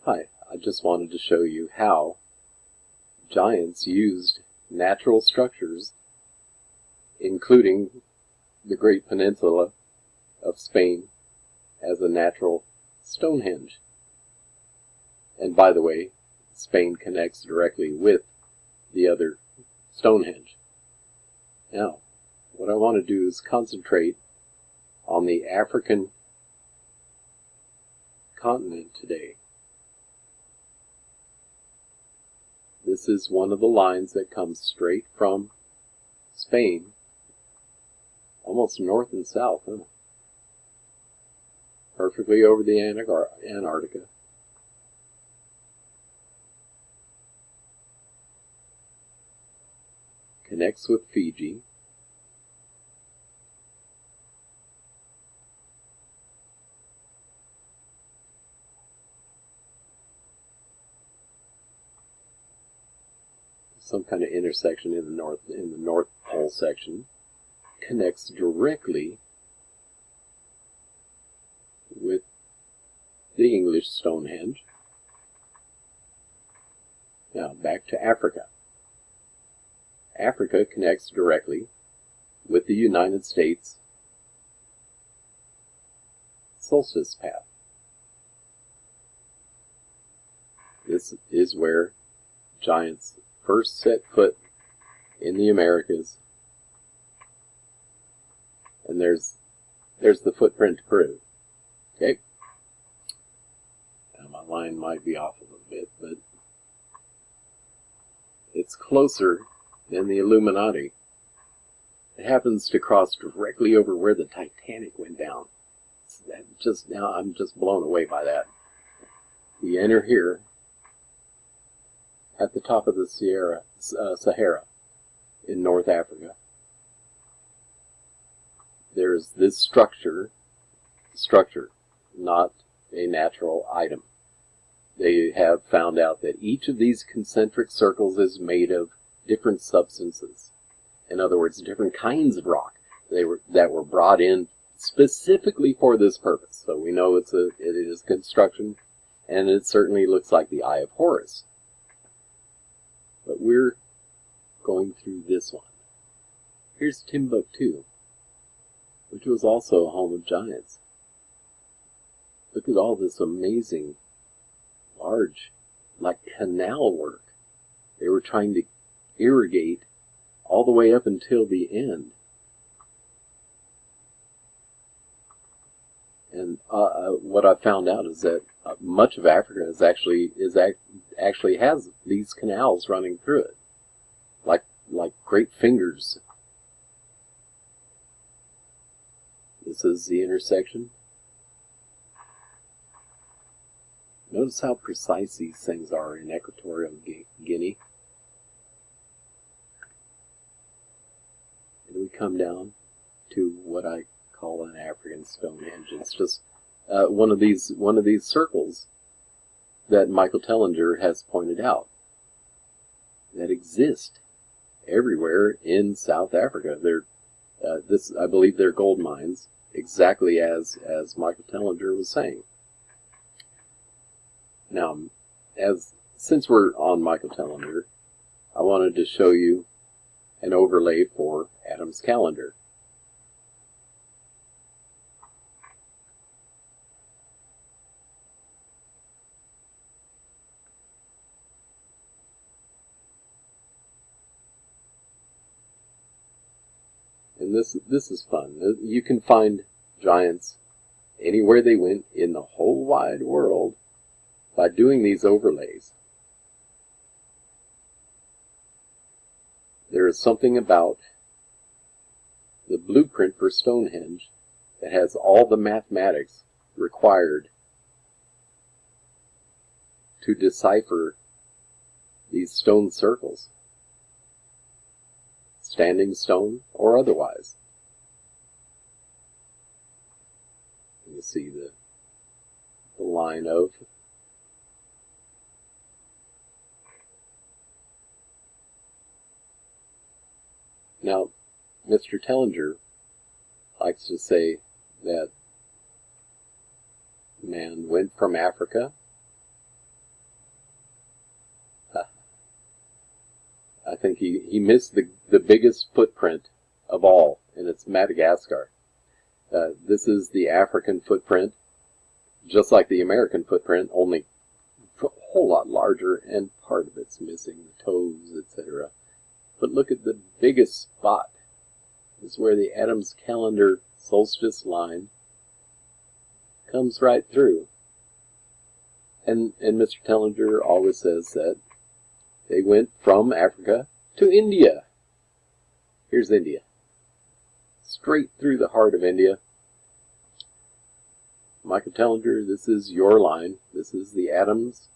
Hi, I just wanted to show you how giants used natural structures, including the Great Peninsula of Spain, as a natural Stonehenge. And by the way, Spain connects directly with the other Stonehenge. Now, what I want to do is concentrate on the African continent today. This is one of the lines that comes straight from Spain, almost north and south, huh? Perfectly over the Antarctica. Connects with Fiji. Some kind of intersection in the North Pole section. Connects directly with the English Stonehenge. Now back to Africa. Africa connects directly with the United States solstice path. This is where giants first set foot in the Americas, and there's the footprint to prove. Okay, now my line might be off a little bit, but it's closer than the Illuminati. It happens to cross directly over where the Titanic went down. Now I'm just blown away by that. We enter here at the top of the Sahara in North Africa. There's this structure, not a natural item. They have found out that each of these concentric circles is made of different substances. In other words, different kinds of rock that were brought in specifically for this purpose. So we know it is construction, and it certainly looks like the Eye of Horus. But we're going through this one. Here's Timbuktu, which was also a home of giants. Look at all this amazing, large, like canal work. They were trying to irrigate all the way up until the end. And what I found out is that much of Africa actually has these canals running through it, like great fingers. This is the intersection. Notice how precise these things are in Equatorial Guinea. And we come down to what I call an African Stonehenge. It's just one of these circles that Michael Tellinger has pointed out that exist everywhere in South Africa. I believe they're gold mines, exactly as Michael Tellinger was saying. Now, since we're on Michael Tellinger, I wanted to show you an overlay for Adam's calendar. And this is fun. You can find giants anywhere they went in the whole wide world by doing these overlays. There is something about the blueprint for Stonehenge that has all the mathematics required to decipher these stone circles, standing stone or otherwise. You see the line of Now, Mr. Tellinger likes to say that man went from Africa I think he missed the biggest footprint of all, and it's Madagascar. This is the African footprint, just like the American footprint, only a whole lot larger, and part of it's missing, the toes, etc. But look at the biggest spot. This is where the Adams calendar solstice line comes right through. And Mr. Tellinger always says that they went from Africa to India. Here's India. Straight through the heart of India. Michael Tellinger, this is your line. This is the Adams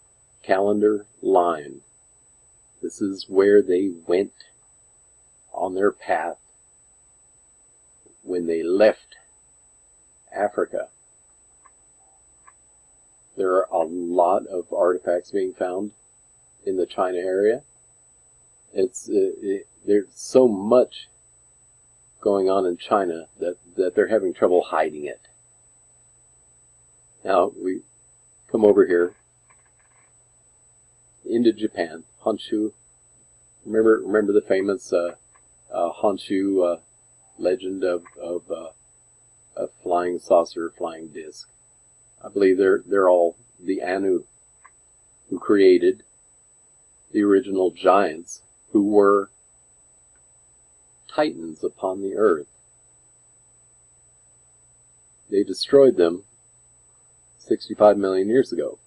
calendar line. This is where they went on their path when they left Africa. There are a lot of artifacts being found in the China area. There's so much going on in China that they're having trouble hiding it. Now we come over here into Japan, Honshu. Remember the famous Honshu legend of a flying saucer, flying disc. I believe they're all the Anu who created the original giants who were titans upon the earth. They destroyed them 65 million years ago.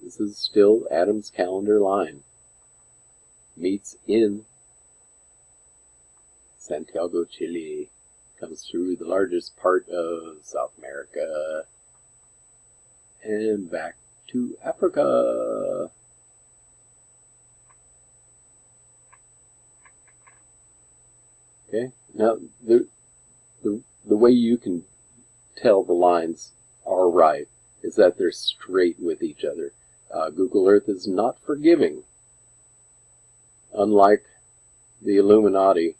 This is still Adam's calendar line. Meets in Santiago, Chile. Comes through the largest part of South America. And back to Africa. Okay, now the way you can tell the lines are right is that they're straight with each other. Google Earth is not forgiving, unlike the Illuminati,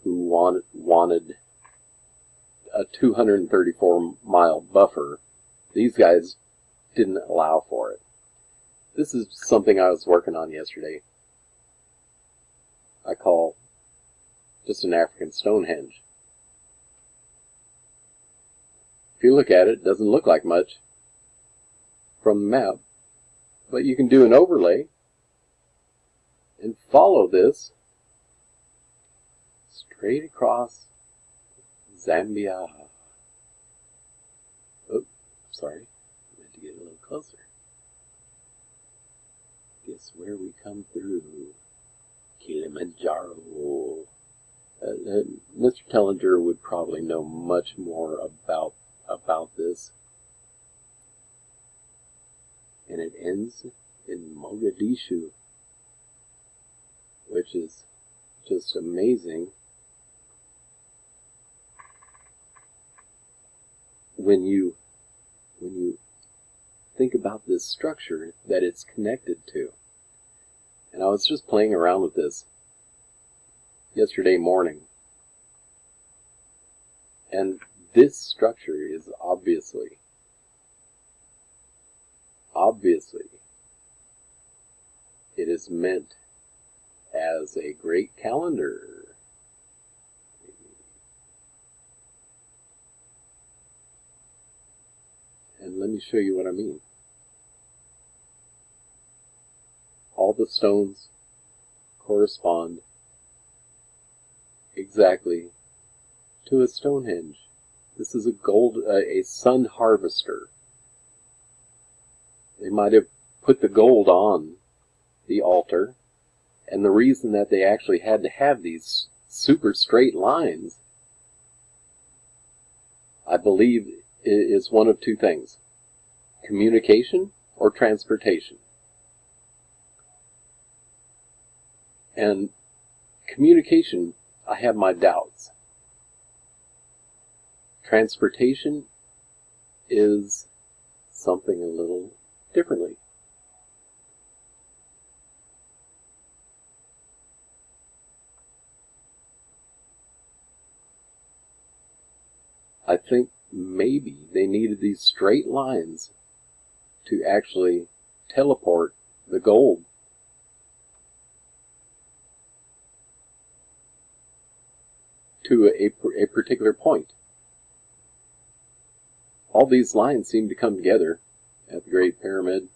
who wanted a 234-mile buffer. These guys didn't allow for it. This is something I was working on yesterday. I call just an African Stonehenge. If you look at it, it doesn't look like much from the map, but you can do an overlay and follow this straight across Zambia. Oh, sorry, I meant to get a little closer. Guess where we come through? Kilimanjaro. Mr. Tellinger would probably know much more about this. And it ends in Mogadishu, which is just amazing when you think about this structure that it's connected to. And I was just playing around with this yesterday morning, and this structure is obviously it is meant as a great calendar. And let me show you what I mean. All the stones correspond exactly to a Stonehenge. This is a sun harvester. They might have put the gold on the altar, and the reason that they actually had to have these super straight lines, I believe, is one of two things: communication or transportation. And communication, I have my doubts. Transportation is something a little differently. I think maybe they needed these straight lines to actually teleport the gold to a particular point. All these lines seem to come together at the Great Pyramid.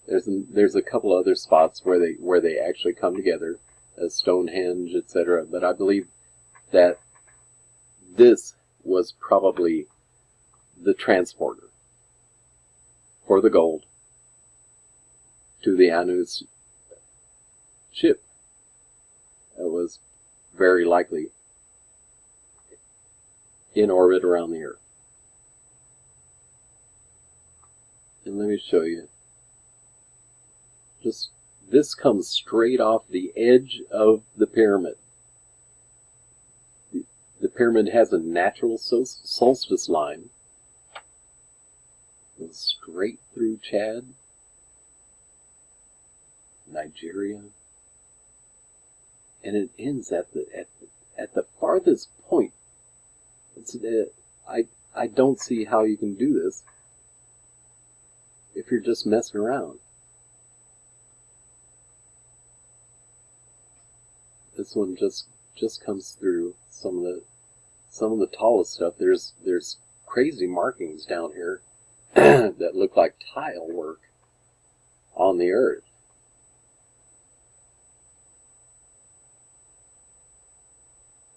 There's a couple other spots where they actually come together, as Stonehenge, etc. But I believe that this was probably the transporter for the gold to the Anu's ship. It was very likely in orbit around the Earth. And let me show you. Just this comes straight off the edge of the pyramid. The pyramid has a natural solstice line. It goes straight through Chad, Nigeria, and it ends at the farthest point. I don't see how you can do this if you're just messing around. This one just comes through some of the tallest stuff. There's crazy markings down here that look like tile work on the Earth.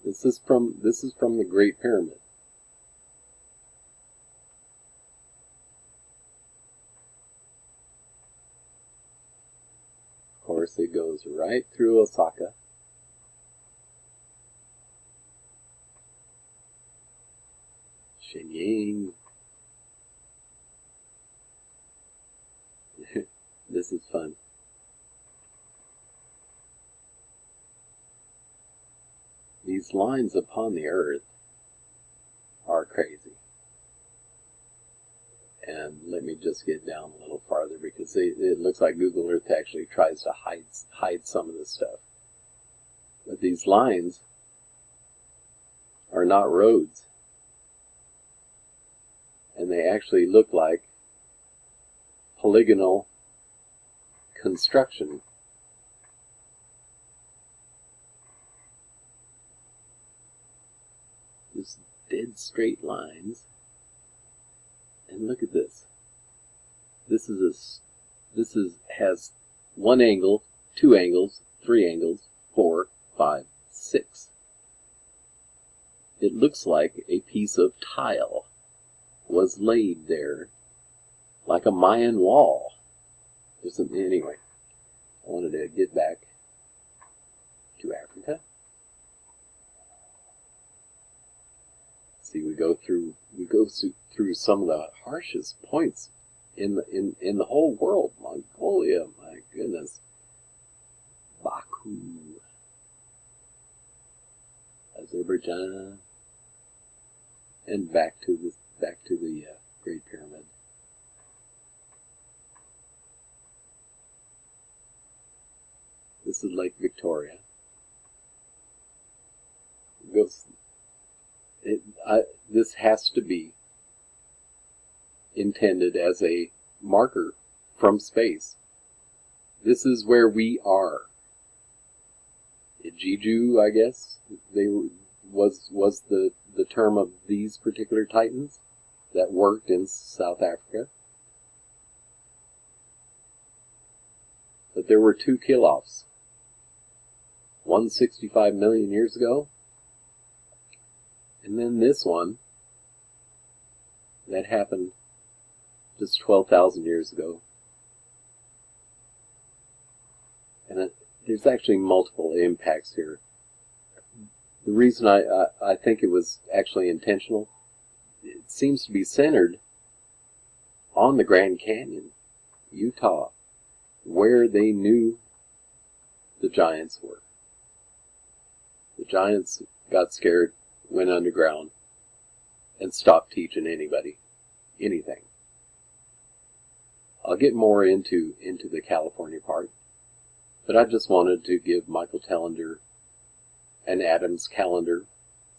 This is from the Great Pyramid. Of course, it goes right through Osaka. Shenyang. This is fun. These lines upon the Earth are crazy. And let me just get down a little farther, because it looks like Google Earth actually tries to hide some of this stuff. But these lines are not roads. And they actually look like polygonal construction. Just dead straight lines. And look at this. This has one angle, two angles, three angles, 4, 5, 6. It looks like a piece of tile was laid there, like a Mayan wall. Anyway, I wanted to get back to Africa. See, we go through some of the harshest points in the whole world. Mongolia, my goodness. Baku, Azerbaijan, and back to the Great Pyramid. This is Lake Victoria. This has to be intended as a marker from space. This is where we are. Jeju, I guess, was the term of these particular titans that worked in South Africa. But there were two kill-offs. 165 million years ago, and then this one that happened just 12,000 years ago. And there's actually multiple impacts here. The reason I think it was actually intentional, it seems to be centered on the Grand Canyon, Utah, where they knew the giants were. The giants got scared, went underground, and stopped teaching anybody anything. I'll get more into the California part, but I just wanted to give Michael Tellender an Adam's calendar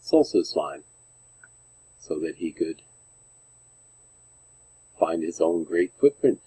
solstice line so that he could find his own great footprint.